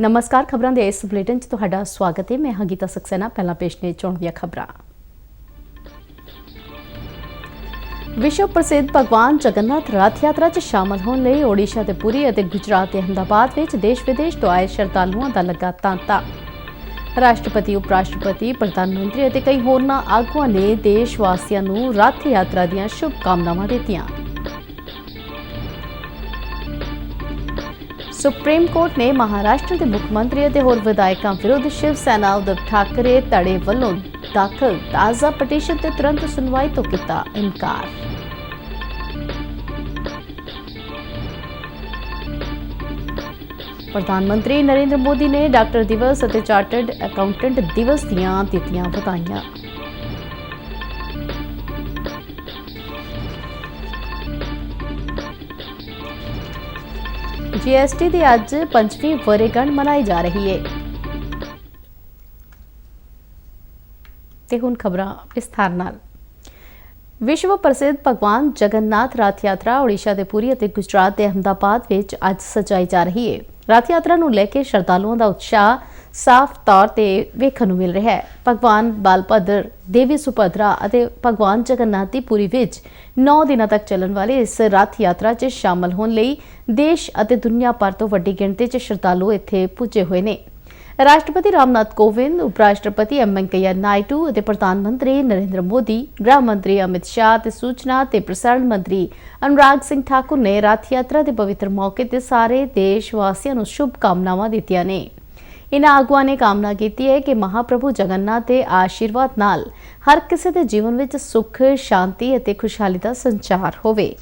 नमस्कार खबरों के इस बुलेटिन च तुहाडा स्वागत है। मैं हाँ गीता सक्सेना। पहला पेश ने चोण ਦੀਆਂ खबरां। विश्व प्रसिद्ध भगवान जगन्नाथ रथ यात्रा च शामिल होने लई ओडिशा के पुरी और गुजरात के अहमदाबाद में देश विदेश तो आए श्रद्धालुओं का लगा तांता। राष्ट्रपति उप राष्ट्रपति प्रधानमंत्री और कई होरना आगुआं ने देशवासियों नूं रथ यात्रा दीआं शुभकामनावां दित्तियां। सुप्रीम कोर्ट ने महाराष्ट्र के मुख्यमंत्री और होर विधायकों विरुद्ध शिवसेना उद्धव ठाकरे धड़े वालों दाखिल ताज़ा पटीशन से तुरंत सुनवाई तो किया इनकार। प्रधानमंत्री नरेंद्र मोदी ने डॉक्टर दिवस और चार्टर्ड अकाउंटेंट दिवस दीआं दित्तियां बधाइयां। जीएसटी की अज 5वीं वर्षगांठ मनाई जा रही है। ते हुण खबरां विस्तार नाल। विश्व प्रसिद्ध भगवान जगन्नाथ रथ यात्रा ओडिशा के पुरी और गुजरात के अहमदाबाद में अज सजाई जा रही है। रथ यात्रा नूं लैके श्रद्धालुओं का उत्साह साफ तौर पर वेखण नूं मिल रहा है। भगवान बलभद्र, देवी सुभद्रा और भगवान जगन्नाथ की पुरी विच 9 दिनों तक चलने वाली इस रथ यात्रा च शामिल होने लई देश और दुनिया भर तो वड्डी गिणती च श्रद्धालु इत्थे पुजे हुए ने। राष्ट्रपति रामनाथ कोविंद, उपराष्ट्रपति एम वेंकैया नायडू और प्रधानमंत्री नरेंद्र मोदी, गृह मंत्री अमित शाह ते सूचना ते प्रसारण मंत्री अनुराग सिंह ठाकुर ने रथ यात्रा के पवित्र मौके ते सारे देशवासियों नूं शुभकामनावां दित्तियां ने। इन्हां आगुआं ने कामना की है कि महाप्रभु जगन्नाथ के आशीर्वाद नाल हर किसी के जीवन में सुख, शांति और खुशहाली का संचार होवे।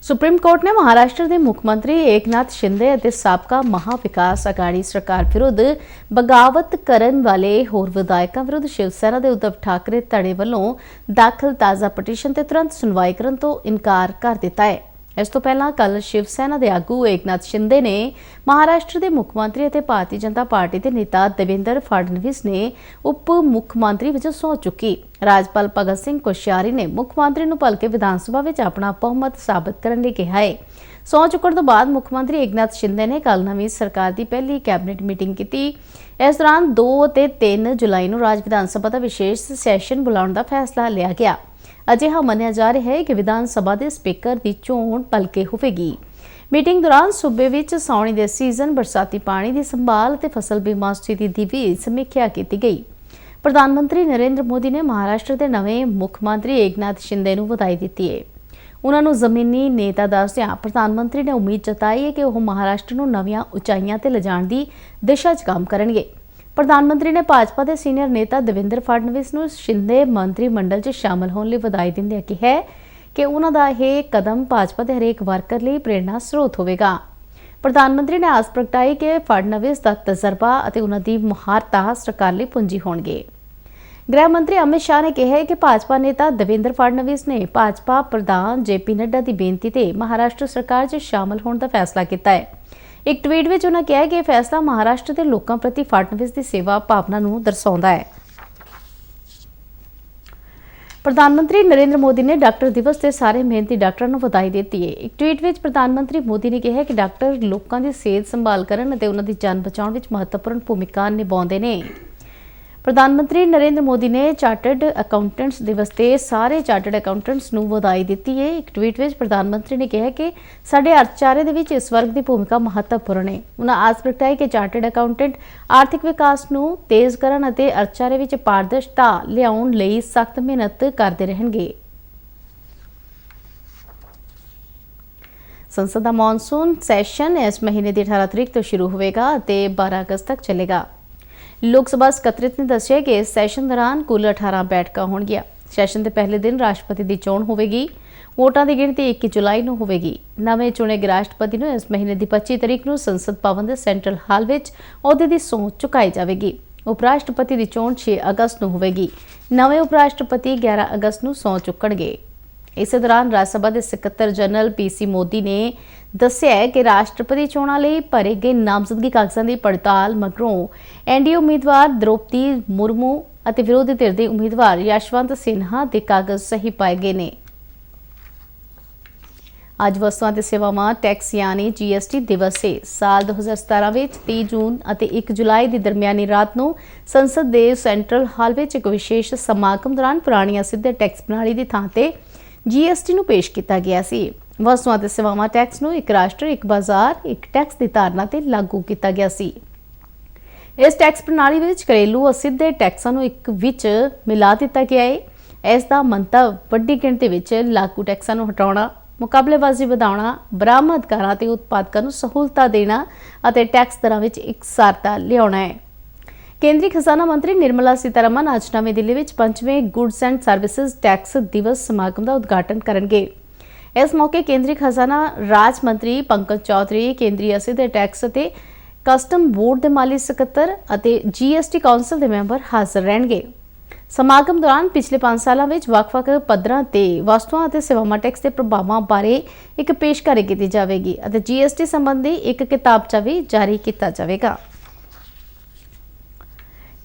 सुप्रीम कोर्ट ने महाराष्ट्र के मुख्यमंत्री एकनाथ शिंदे और साबका महाविकास अघाड़ी सरकार विरुद्ध बगावत करने वाले होर विधायकों विरुद्ध शिवसेना के उद्धव ठाकरे धड़े वालों दाखिल ताज़ा पटीशन से तुरंत सुनवाई करने तो इनकार कर दिता है। इस तो पहला कल शिवसेना के आगू एकनाथ शिंदे ने महाराष्ट्र के मुख्यमंत्री और भारतीय जनता पार्टी के नेता देवेंद्र फडणवीस ने उप मुख्यमंत्री वजों सौं चुकी। राज्यपाल भगत सिंह कोश्यारी ने मुख्यमंत्री नूं भलके विधानसभा में अपना बहुमत साबित करने लई कहा है। सौं चुकण तो बाद मुख्यमंत्री एकनाथ शिंदे ने कल नवीं सरकार की पहली कैबिनेट मीटिंग की। इस दौरान 2 ते 3 जुलाई नूं राज्य विधानसभा का विशेष सैशन बुलाउण का फैसला लिया गया। अजिहा मन्निया जा रहा है कि विधानसभा के स्पीकर की चोण भलके होवेगी। मीटिंग दौरान सूबे विच सावणी के सीजन, बरसाती पानी की संभाल ते फसल बीमा स्थिति की भी समीक्षा की गई। प्रधानमंत्री नरेंद्र मोदी ने महाराष्ट्र के नवे मुख्यमंत्री एकनाथ शिंदे नूं बधाई दी है। उन्होंने जमीनी नेता दसदिआं प्रधानमंत्री ने उम्मीद जताई है कि वह महाराष्ट्र नूं नवीआं उचाइयां ते लिजाण की दिशा च काम करनगे। प्रधानमंत्री ने भाजपा के सीनियर नेता देवेंद्र फडणवीस नूं शिंदे मंत्रिमंडल च शामिल होने लई बधाई दिंदे कहा कि उन्हां दा यह कदम भाजपा के हरेक वर्कर लई प्रेरणा स्रोत होवेगा। प्रधानमंत्री ने आस प्रगटाई कि फडणवीस का तजर्बा और उन्हां दी महारता सरकार लई पूंजी होणगे। गृह मंत्री अमित शाह ने कहा कि भाजपा नेता देवेंद्र फडणवीस ने भाजपा प्रधान जेपी नड्डा की बेनती ते महाराष्ट्र सरकार च शामिल होने का फैसला किया है। एक ट्वीट में उन्होंने कहा कि यह फैसला महाराष्ट्र के लोगों प्रति फडणवीस की सेवा भावना नूं दर्शाउंदा है। प्रधानमंत्री नरेंद्र मोदी ने डॉक्टर दिवस से सारे मेहनती डॉक्टरों को बधाई दी है। एक ट्वीट में प्रधानमंत्री मोदी ने कहा कि डॉक्टर लोगों की सेहत संभाल करने और उन्हां दी जान बचाउण विच महत्वपूर्ण भूमिका निभाउंदे ने। प्रधानमंत्री नरेंद्र मोदी ने चार्टर्ड अकाउंटेंट्स दिवस से सारे चार्टर्ड अकाउंटेंट्स नूं बधाई दी है। एक ट्वीट में प्रधानमंत्री ने कहा कि साडे अर्थचारे दे विच इस वर्ग की भूमिका महत्वपूर्ण है। उन्होंने आस प्रगटाई कि चार्टर्ड अकाउंटेंट आर्थिक विकास नूं तेज करन अते अर्थचारे विच पारदर्शिता लियाउण लई सख्त मेहनत करते रहणगे। संसद का मॉनसून सैशन इस महीने की 18 तरीक तो शुरू होगा और 12 अगस्त तक चलेगा। लोक सभा सकत्रित ने दस्सिया कि इस सैशन दौरान कुल 18 बैठक होणगियां। सैशन के पहले दिन राष्ट्रपति की चोण होगी। वोटां की गिणती 21 जुलाई को होगी। नवे चुने गए राष्ट्रपति को इस महीने की 25 तरीक को संसद भवन के सेंट्रल हाल में अहुदे की सौं चुकाई जाएगी। उपराष्ट्रपति की चोण 6 अगस्त को होगी। नवे उपराष्ट्रपति 11 अगस्त को सौं चुकणगे। इस दौरान राज्यसभा के सकत्तर जनरल पीसी मोदी ने दस्सिया है कि राष्ट्रपति चोणां लई भरे गए नामजदगी कागजां की पड़ताल मगरों एनडीए उम्मीदवार द्रौपदी मुर्मू और विरोधी धिर के उम्मीदवार यशवंत सिन्हा के कागज सही पाए गए ने। ਅੱਜ ਵਸਤੂਆਂ ਤੇ ਸੇਵਾਵਾਂ ਟੈਕਸ ਯਾਨੀ GST ਦਿਵਸ ਹੈ। ਸਾਲ 2017 ਵਿੱਚ 30 ਜੂਨ ਅਤੇ 1 ਜੁਲਾਈ ਦੀ ਦਰਮਿਆਨੀ ਰਾਤ ਨੂੰ ਸੰਸਦ ਦੇ ਸੈਂਟਰਲ ਹਾਲ ਵਿੱਚ ਇੱਕ ਵਿਸ਼ੇਸ਼ ਸਮਾਗਮ ਦੌਰਾਨ ਪੁਰਾਣੀ ਅਸਿੱਧੇ ਟੈਕਸ ਪ੍ਰਣਾਲੀ ਦੀ ਥਾਂ ਤੇ GST ਨੂੰ ਪੇਸ਼ ਕੀਤਾ ਗਿਆ ਸੀ। ਵਸਤੂਆਂ ਤੇ ਸੇਵਾਵਾਂ ਟੈਕਸ ਨੂੰ ਇੱਕ ਰਾਸ਼ਟਰ ਇੱਕ ਬਾਜ਼ਾਰ ਇੱਕ ਟੈਕਸ ਦੀ ਧਾਰਨਾ ਤੇ ਲਾਗੂ ਕੀਤਾ ਗਿਆ ਸੀ। ਇਸ ਟੈਕਸ ਪ੍ਰਣਾਲੀ ਵਿੱਚ ਘਰੇਲੂ ਅਸਿੱਧੇ ਟੈਕਸਾਂ ਨੂੰ ਇੱਕ ਵਿੱਚ ਮਿਲਾ ਦਿੱਤਾ ਗਿਆ ਹੈ। ਇਸ ਦਾ ਮੰਤਵ ਵੱਡੀ ਗਿਣਤੀ ਵਿੱਚ ਲਾਗੂ ਟੈਕਸਾਂ ਨੂੰ ਹਟਾਉਣਾ, ਮੁਕਾਬਲੇਬਾਜ਼ੀ ਵਧਾਉਣਾ, ਬਰਾਮਦਕਾਰਾਂ ਤੇ ਉਤਪਾਦਕਾਂ ਨੂੰ ਸਹੂਲਤਾਂ ਦੇਣਾ ਅਤੇ ਟੈਕਸ ਦਰਾਂ ਵਿੱਚ ਇਕਸਾਰਤਾ ਲਿਆਉਣਾ ਹੈ। ਕੇਂਦਰੀ ਖਜ਼ਾਨਾ ਮੰਤਰੀ ਨਿਰਮਲਾ ਸੀਤਾਰਮਨ ਅੱਜ ਨਵੀਂ ਦਿੱਲੀ ਵਿੱਚ 5ਵੇਂ ਗੁਡਸ ਐਂਡ ਸਰਵਿਸਿਜ਼ ਟੈਕਸ ਦਿਵਸ ਸਮਾਗਮ ਦਾ ਉਦਘਾਟਨ ਕਰਨਗੇ। ਇਸ ਮੌਕੇ ਕੇਂਦਰੀ ਖਜ਼ਾਨਾ ਰਾਜ ਮੰਤਰੀ ਪੰਕਜ ਚੌਧਰੀ, ਕੇਂਦਰੀ ਅਸਿੱਧੇ ਟੈਕਸ ਅਤੇ ਕਸਟਮ ਬੋਰਡ ਦੇ ਮਾਲੀ ਸਕੱਤਰ ਅਤੇ GST ਕਾਉਂਸਲ ਦੇ ਮੈਂਬਰ ਹਾਜ਼ਰ ਰਹਿਣਗੇ। ਸਮਾਗਮ ਦੌਰਾਨ ਪਿਛਲੇ 5 ਸਾਲਾਂ ਵਿੱਚ ਵੱਖ-ਵੱਖ ਪੱਧਰਾਂ ਤੇ ਵਸਤੂਆਂ ਅਤੇ ਸੇਵਾਵਾਂ ਟੈਕਸ ਦੇ ਪ੍ਰਭਾਵਾਂ ਬਾਰੇ ਇੱਕ ਪੇਸ਼ਕਾਰੀ ਕੀਤੀ ਜਾਵੇਗੀ ਅਤੇ GST ਸੰਬੰਧੀ ਇੱਕ ਕਿਤਾਬਚਾ ਵੀ ਜਾਰੀ ਕੀਤਾ ਜਾਵੇਗਾ।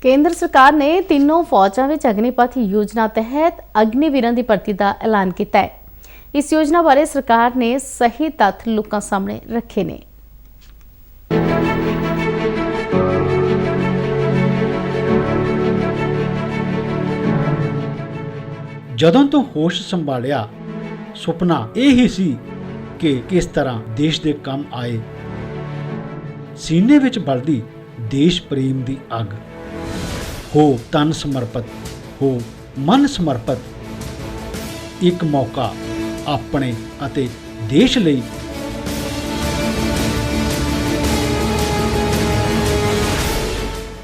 ਕੇਂਦਰ ਸਰਕਾਰ ਨੇ ਤਿੰਨੋਂ ਫੌਜਾਂ ਵਿੱਚ ਅਗਨੀਪਥ ਯੋਜਨਾ ਤਹਿਤ ਅਗਨੀਵੀਰਾਂ ਦੀ ਭਰਤੀ ਦਾ ਐਲਾਨ ਕੀਤਾ ਹੈ। ਇਸ ਯੋਜਨਾ ਬਾਰੇ ਸਰਕਾਰ ਨੇ ਸਹੀ ਤੱਥ ਲੋਕਾਂ ਸਾਹਮਣੇ ਰੱਖੇ ਨੇ। ਜਦੋਂ ਤੋਂ ਹੋਸ਼ ਸੰਭਾਲਿਆ ਸੁਪਨਾ ਇਹ ਹੀ ਸੀ ਕਿ ਕਿਸ ਤਰ੍ਹਾਂ ਦੇਸ਼ ਦੇ ਕੰਮ ਆਏ। ਸੀਨੇ ਵਿੱਚ ਬਲਦੀ ਦੇਸ਼ ਪ੍ਰੇਮ ਦੀ ਅੱਗ, ਹੋ ਤਨ ਸਮਰਪਿਤ, ਹੋ ਮਨ ਸਮਰਪਿਤ। ਇੱਕ ਮੌਕਾ ਆਪਣੇ ਅਤੇ ਦੇਸ਼ ਲਈ।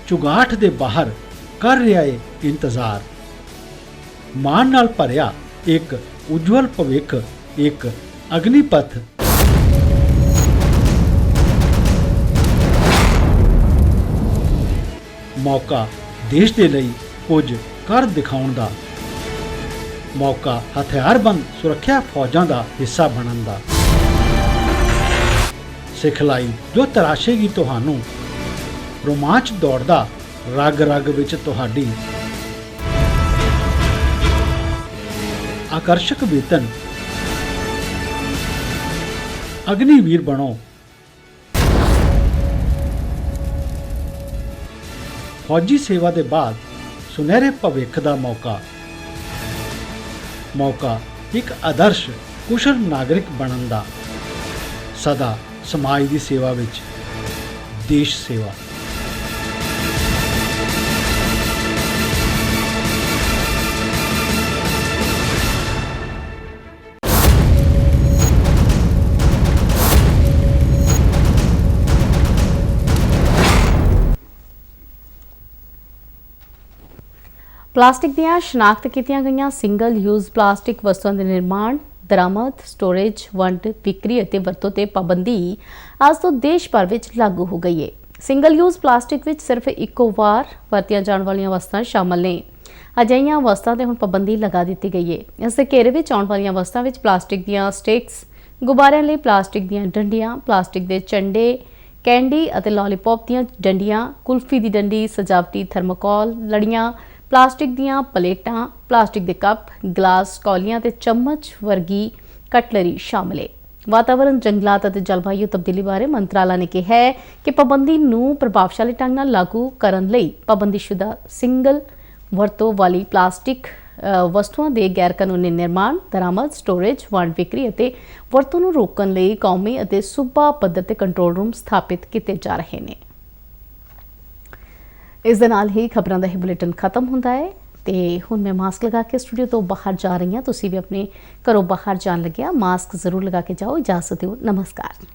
ਚੁਗਾਠ ਦੇ ਬਾਹਰ ਕਰ ਰਿਹਾ ਏ ਇੰਤਜ਼ਾਰ। ਮਾਣ ਨਾਲ ਭਰਿਆ ਇੱਕ ਉਜਵਲ ਭਵਿੱਖ, ਇੱਕ ਅਗਨੀਪਥ। ਮੌਕਾ ਦੇਸ਼ ਦੇ ਲਈ ਕੁਝ ਕਰ ਦਿਖਾਉਣ ਦਾ, ਮੌਕਾ ਹਥਿਆਰਬੰਦ ਸੁਰੱਖਿਆ ਫੌਜਾਂ ਦਾ ਹਿੱਸਾ ਬਣਨ ਦਾ। ਸਿਖਲਾਈ ਜੋ ਤਰਾਸ਼ੇਗੀ ਤੁਹਾਨੂੰ, ਰੋਮਾਂਚ ਦੌੜਦਾ ਰਗ ਰਗ ਵਿੱਚ ਤੁਹਾਡੀ। ਆਕਰਸ਼ਕ ਵੇਤਨ, ਅਗਨੀਵੀਰ ਬਣੋ। ਫੌਜੀ ਸੇਵਾ ਦੇ ਬਾਅਦ ਸੁਨਹਿਰੇ ਭਵਿੱਖ ਦਾ ਮੌਕਾ। ਮੌਕਾ ਇੱਕ ਆਦਰਸ਼ ਕੁਸ਼ਲ ਨਾਗਰਿਕ ਬਣਨ ਦਾ, ਸਦਾ ਸਮਾਜ ਦੀ ਸੇਵਾ ਵਿੱਚ, ਦੇਸ਼ ਸੇਵਾ। ਪਲਾਸਟਿਕ ਦੀਆਂ ਸ਼ਨਾਖਤ ਕੀਤੀਆਂ ਗਈਆਂ ਸਿੰਗਲ ਯੂਜ਼ ਪਲਾਸਟਿਕ ਵਸਤੂਆਂ ਦੇ ਨਿਰਮਾਣ, ਦਰਾਮਦ, ਸਟੋਰੇਜ, ਵੰਡ, ਵਿਕਰੀ ਅਤੇ ਵਰਤੋਂ ਤੇ ਪਾਬੰਦੀ ਅੱਜ ਤੋਂ ਦੇਸ਼ ਭਰ ਵਿੱਚ ਲਾਗੂ ਹੋ ਗਈ ਹੈ। ਸਿੰਗਲ ਯੂਜ਼ ਪਲਾਸਟਿਕ ਵਿੱਚ ਸਿਰਫ ਇੱਕੋ ਵਾਰ ਵਰਤੀਆਂ ਜਾਣ ਵਾਲੀਆਂ ਵਸਤਾਂ ਸ਼ਾਮਲ ਨੇ। ਅਜਿਹੀਆਂ ਵਸਤਾਂ ਤੇ ਹੁਣ ਪਾਬੰਦੀ ਲਗਾ ਦਿੱਤੀ ਗਈ ਹੈ। ਇਸ ਦੇ ਘੇਰੇ ਵਿੱਚ ਆਉਣ ਵਾਲੀਆਂ ਵਸਤਾਂ ਵਿੱਚ ਪਲਾਸਟਿਕ ਦੀਆਂ ਸਟਿਕਸ, ਗੁਬਾਰਿਆਂ ਲਈ ਪਲਾਸਟਿਕ ਦੀਆਂ ਡੰਡੀਆਂ, ਪਲਾਸਟਿਕ ਦੇ ਝੰਡੇ, ਕੈਂਡੀ ਅਤੇ ਲਾਲੀਪੌਪ ਦੀਆਂ ਡੰਡੀਆਂ, ਕੁਲਫੀ ਦੀ ਡੰਡੀ, ਸਜਾਵਟੀ ਥਰਮੋਕੋਲ ਲੜੀਆਂ, ਪਲਾਸਟਿਕ ਦੀਆਂ ਪਲੇਟਾਂ, ਪਲਾਸਟਿਕ ਦੇ ਕੱਪ, ਗਲਾਸ, ਕੌਲੀਆਂ ਤੇ ਚਮਚ ਵਰਗੀ ਕਟਲਰੀ ਸ਼ਾਮਲ ਹੈ। ਵਾਤਾਵਰਣ, ਜੰਗਲਾਤ ਅਤੇ ਜਲਵਾਯੂ ਤਬਦੀਲੀ ਬਾਰੇ ਮੰਤਰਾਲਾ ਨੇ ਕਿਹਾ ਹੈ ਕਿ ਪਾਬੰਦੀ ਨੂੰ ਪ੍ਰਭਾਵਸ਼ਾਲੀ ਢੰਗ ਨਾਲ ਲਾਗੂ ਕਰਨ ਲਈ ਪਾਬੰਦੀਸ਼ੁਦਾ ਸਿੰਗਲ ਵਰਤੋਂ ਵਾਲੀ ਪਲਾਸਟਿਕ ਵਸਤੂਆਂ ਦੇ ਗੈਰ ਕਾਨੂੰਨੀ ਨਿਰਮਾਣ, ਦਰਾਮਦ, ਸਟੋਰੇਜ, ਵੰਡ, ਵਿਕਰੀ ਅਤੇ ਵਰਤੋਂ ਨੂੰ ਰੋਕਣ ਲਈ ਕੌਮੀ ਅਤੇ ਸੂਬਾ ਪੱਧਰ ਤੇ ਕੰਟਰੋਲ ਰੂਮ ਸਥਾਪਿਤ ਕੀਤੇ ਜਾ ਰਹੇ ਨੇ। ਇਸ ਦੇ ਨਾਲ ਹੀ ਖਬਰਾਂ ਦਾ ਇਹ ਬੁਲੇਟਿਨ ਖਤਮ ਹੁੰਦਾ ਹੈ ਤੇ ਹੁਣ ਮੈਂ ਮਾਸਕ ਲਗਾ ਕੇ ਸਟੂਡੀਓ ਤੋਂ ਬਾਹਰ ਜਾ ਰਹੀ ਹਾਂ। ਤੁਸੀਂ ਵੀ ਆਪਣੇ ਘਰੋਂ ਬਾਹਰ ਜਾਣ ਲੱਗਿਆ ਮਾਸਕ ਜ਼ਰੂਰ ਲਗਾ ਕੇ ਜਾਓ। ਇਜਾਜ਼ਤ ਦਿਓ। ਨਮਸਕਾਰ।